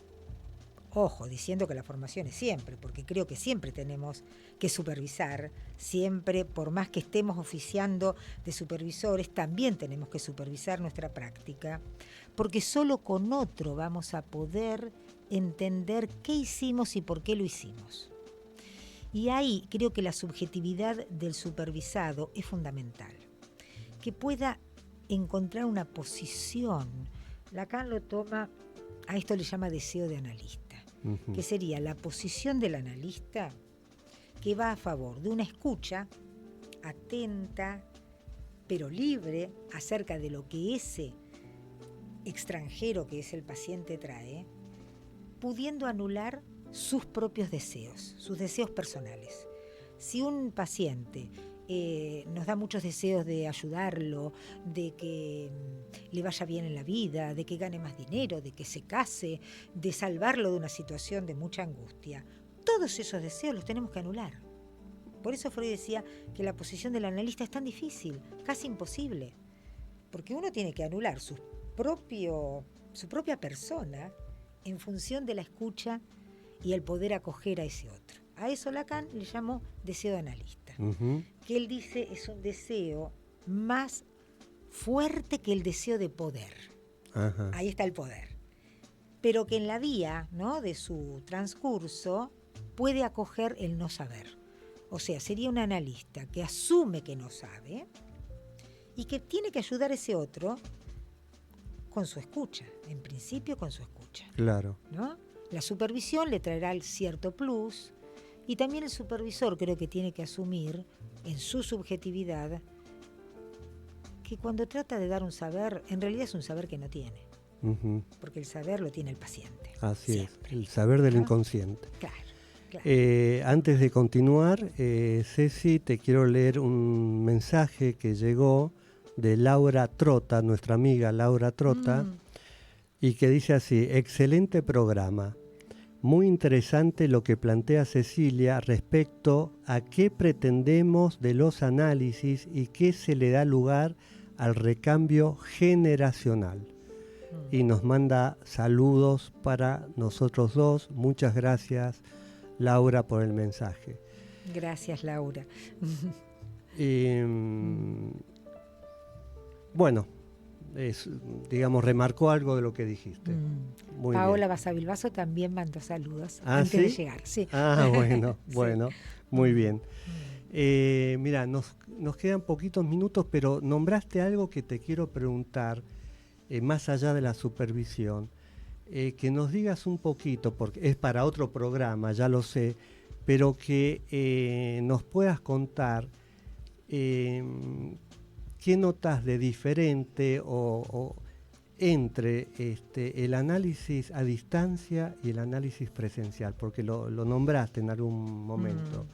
ojo, diciendo que la formación es siempre, porque creo que siempre tenemos que supervisar, siempre, por más que estemos oficiando de supervisores, también tenemos que supervisar nuestra práctica, porque solo con otro vamos a poder entender qué hicimos y por qué lo hicimos. Y ahí creo que la subjetividad del supervisado es fundamental, que pueda encontrar una posición. Lacan lo toma, a esto le llama deseo de analista, que sería la posición del analista que va a favor de una escucha atenta, pero libre, acerca de lo que ese extranjero que es el paciente trae, pudiendo anular sus propios deseos, sus deseos personales. Si un paciente nos da muchos deseos de ayudarlo, de que le vaya bien en la vida, de que gane más dinero, de que se case, de salvarlo de una situación de mucha angustia, todos esos deseos los tenemos que anular. Por eso Freud decía que la posición del analista es tan difícil, casi imposible, porque uno tiene que anular su propia persona en función de la escucha y el poder acoger a ese otro. A eso Lacan le llamó deseo de analista, que él dice es un deseo más fuerte que el deseo de poder. Ajá. Ahí está el poder. Pero que en la vía, ¿no?, de su transcurso puede acoger el no saber. O sea, sería un analista que asume que no sabe y que tiene que ayudar a ese otro con su escucha, en principio con su escucha. Claro. ¿No? La supervisión le traerá el cierto plus y también el supervisor creo que tiene que asumir en su subjetividad que cuando trata de dar un saber, en realidad es un saber que no tiene. Porque el saber lo tiene el paciente. Así siempre. Es, el saber del inconsciente. Claro. Antes de continuar, Ceci, te quiero leer un mensaje que llegó de Laura Trota, nuestra amiga Laura Trota, y que dice así: excelente programa, muy interesante lo que plantea Cecilia respecto a qué pretendemos de los análisis y qué se le da lugar al recambio generacional. Y nos manda saludos para nosotros dos. Muchas gracias, Laura, por el mensaje. Gracias, Laura. Bueno, digamos, remarcó algo de lo que dijiste. Muy Paola bien. Basavilbaso también mandó saludos ¿Sí? antes de llegar. Sí. Bueno, Sí. bueno, muy bien. Mira, nos quedan poquitos minutos, pero nombraste algo que te quiero preguntar, más allá de la supervisión, que nos digas un poquito, porque es para otro programa, ya lo sé, pero que nos puedas contar qué notas de diferente o entre el análisis a distancia y el análisis presencial, porque lo nombraste en algún momento.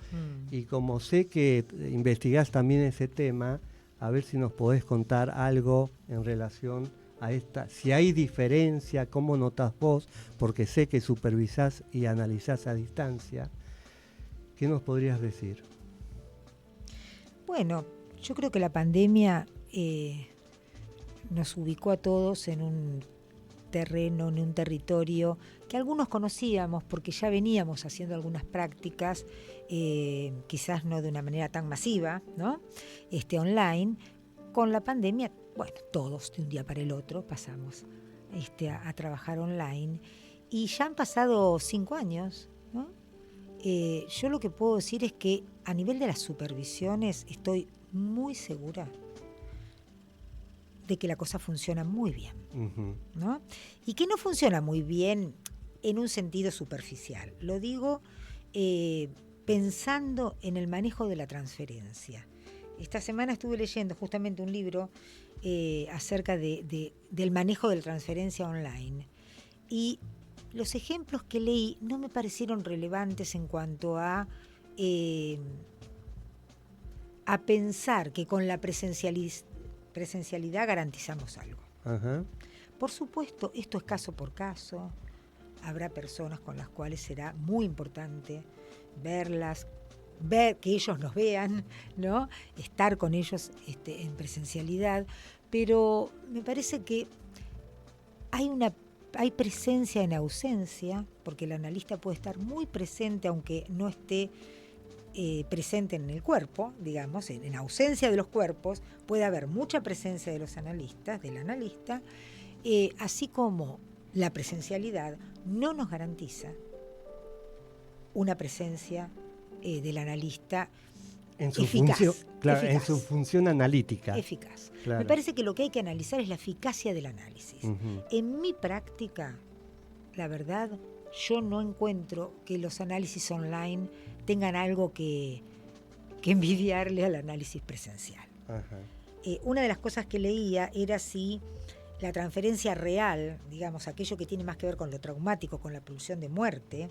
Y como sé que investigás también ese tema, a ver si nos podés contar algo en relación a esta, si hay diferencia, cómo notas vos, porque sé que supervisás y analizás a distancia. ¿Qué nos podrías decir? Bueno, yo creo que la pandemia nos ubicó a todos en un terreno, en un territorio que algunos conocíamos porque ya veníamos haciendo algunas prácticas, quizás no de una manera tan masiva, ¿no? Online. Con la pandemia, bueno, todos de un día para el otro pasamos a trabajar online y ya han pasado 5 años, ¿no? Yo lo que puedo decir es que a nivel de las supervisiones estoy muy segura de que la cosa funciona muy bien, ¿no? Y que no funciona muy bien en un sentido superficial. Lo digo pensando en el manejo de la transferencia. Esta semana estuve leyendo justamente un libro acerca del manejo de la transferencia online. Y los ejemplos que leí no me parecieron relevantes en cuanto a pensar que con la presencialidad garantizamos algo. Ajá. Por supuesto, esto es caso por caso. Habrá personas con las cuales será muy importante verlas, ver que ellos nos vean, ¿no? Estar con ellos en presencialidad, pero me parece que hay presencia en ausencia, porque el analista puede estar muy presente aunque no esté presente en el cuerpo, digamos, en ausencia de los cuerpos, puede haber mucha presencia de los analistas, del analista, así como la presencialidad no nos garantiza una presencia del analista eficaz. En su función analítica. Eficaz. Claro. Me parece que lo que hay que analizar es la eficacia del análisis. En mi práctica, la verdad, yo no encuentro que los análisis online tengan algo que envidiarle al análisis presencial. Una de las cosas que leía era si la transferencia real, digamos, aquello que tiene más que ver con lo traumático, con la pulsión de muerte,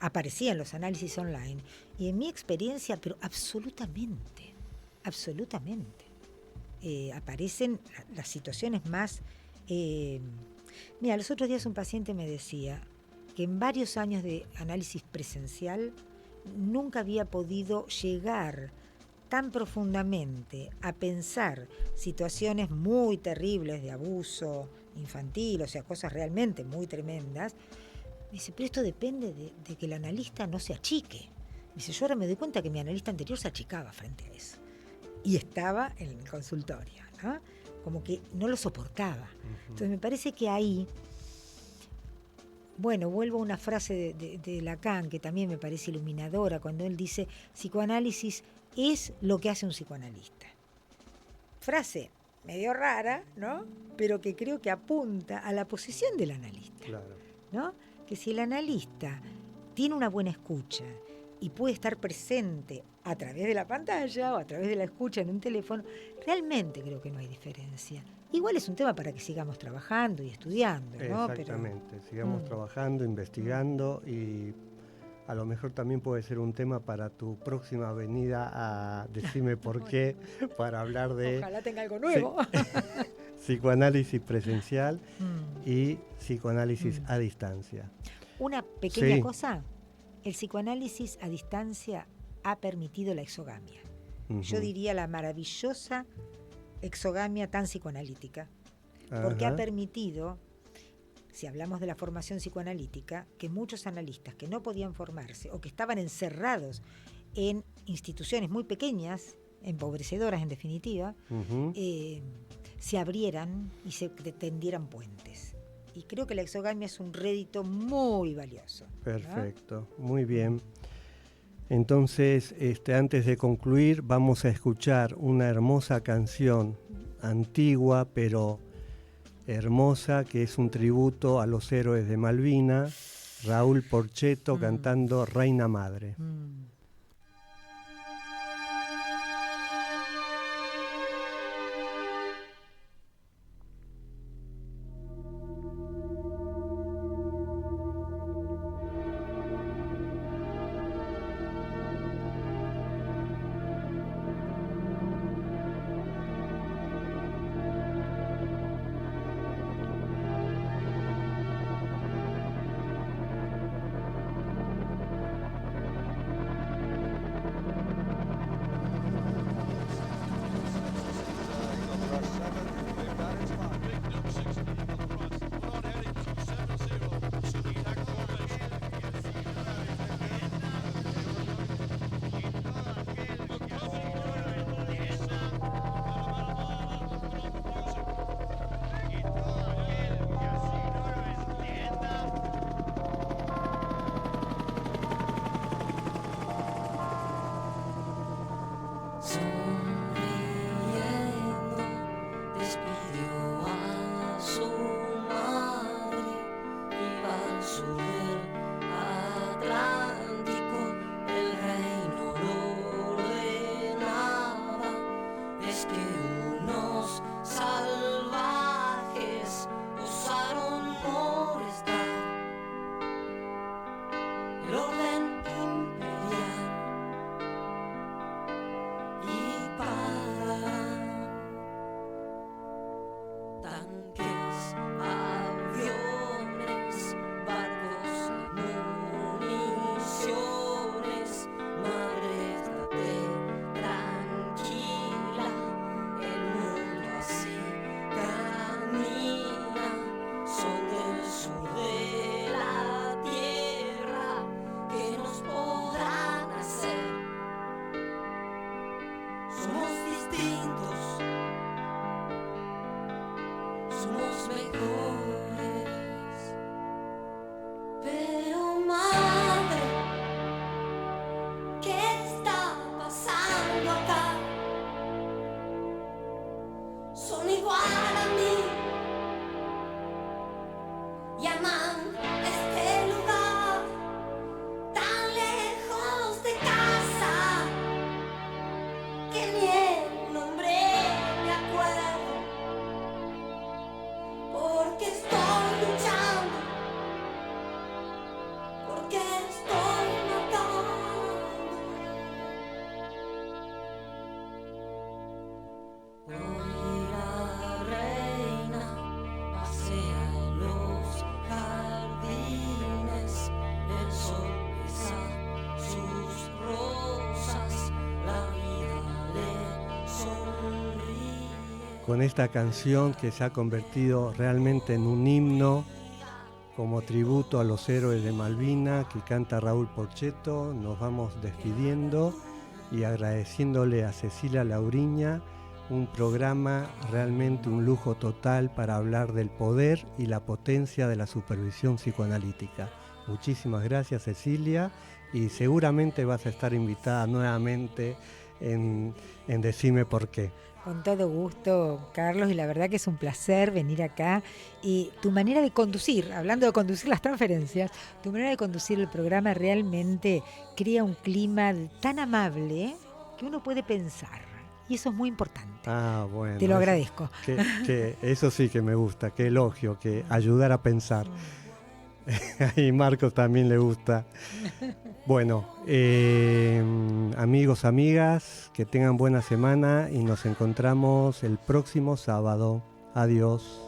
aparecía en los análisis online. Y en mi experiencia, pero absolutamente, aparecen las situaciones más... Mira, los otros días un paciente me decía que en varios años de análisis presencial nunca había podido llegar tan profundamente a pensar situaciones muy terribles de abuso infantil, o sea, cosas realmente muy tremendas. Me dice, pero esto depende de que el analista no se achique. Me dice, yo ahora me doy cuenta que mi analista anterior se achicaba frente a eso. Y estaba en el consultorio, ¿no? Como que no lo soportaba. Entonces me parece que ahí, bueno, vuelvo a una frase de Lacan, que también me parece iluminadora, cuando él dice, psicoanálisis es lo que hace un psicoanalista. Frase medio rara, ¿no? Pero que creo que apunta a la posición del analista. Claro. ¿No? Que si el analista tiene una buena escucha y puede estar presente a través de la pantalla o a través de la escucha en un teléfono, realmente creo que no hay diferencia. Igual es un tema para que sigamos trabajando y estudiando, ¿no? Exactamente, sigamos trabajando, investigando, y a lo mejor también puede ser un tema para tu próxima venida a Decime por qué, para hablar de... Ojalá tenga algo nuevo. Psicoanálisis presencial y psicoanálisis a distancia. Una pequeña cosa, el psicoanálisis a distancia ha permitido la exogamia. Yo diría la maravillosa exogamia tan psicoanalítica, porque ha permitido, si hablamos de la formación psicoanalítica, que muchos analistas que no podían formarse o que estaban encerrados en instituciones muy pequeñas, empobrecedoras en definitiva, se abrieran y se tendieran puentes. Y creo que la exogamia es un rédito muy valioso. Perfecto, ¿no? Muy bien. Entonces, antes de concluir, vamos a escuchar una hermosa canción, antigua pero hermosa, que es un tributo a los héroes de Malvinas, Raúl Porchetto cantando Reina Madre. Con esta canción que se ha convertido realmente en un himno como tributo a los héroes de Malvinas que canta Raúl Porchetto, nos vamos despidiendo y agradeciéndole a Cecilia Lauriña un programa realmente un lujo total para hablar del poder y la potencia de la supervisión psicoanalítica. Muchísimas gracias, Cecilia, y seguramente vas a estar invitada nuevamente en Decime por qué. Con todo gusto, Carlos, y la verdad que es un placer venir acá. Y tu manera de conducir, hablando de conducir las transferencias, tu manera de conducir el programa realmente crea un clima tan amable que uno puede pensar. Y eso es muy importante. Ah, bueno. Te lo agradezco. Eso sí que me gusta, qué elogio, que ayudar a pensar. Y Marcos también le gusta. Bueno, amigos, amigas, que tengan buena semana y nos encontramos el próximo sábado. Adiós.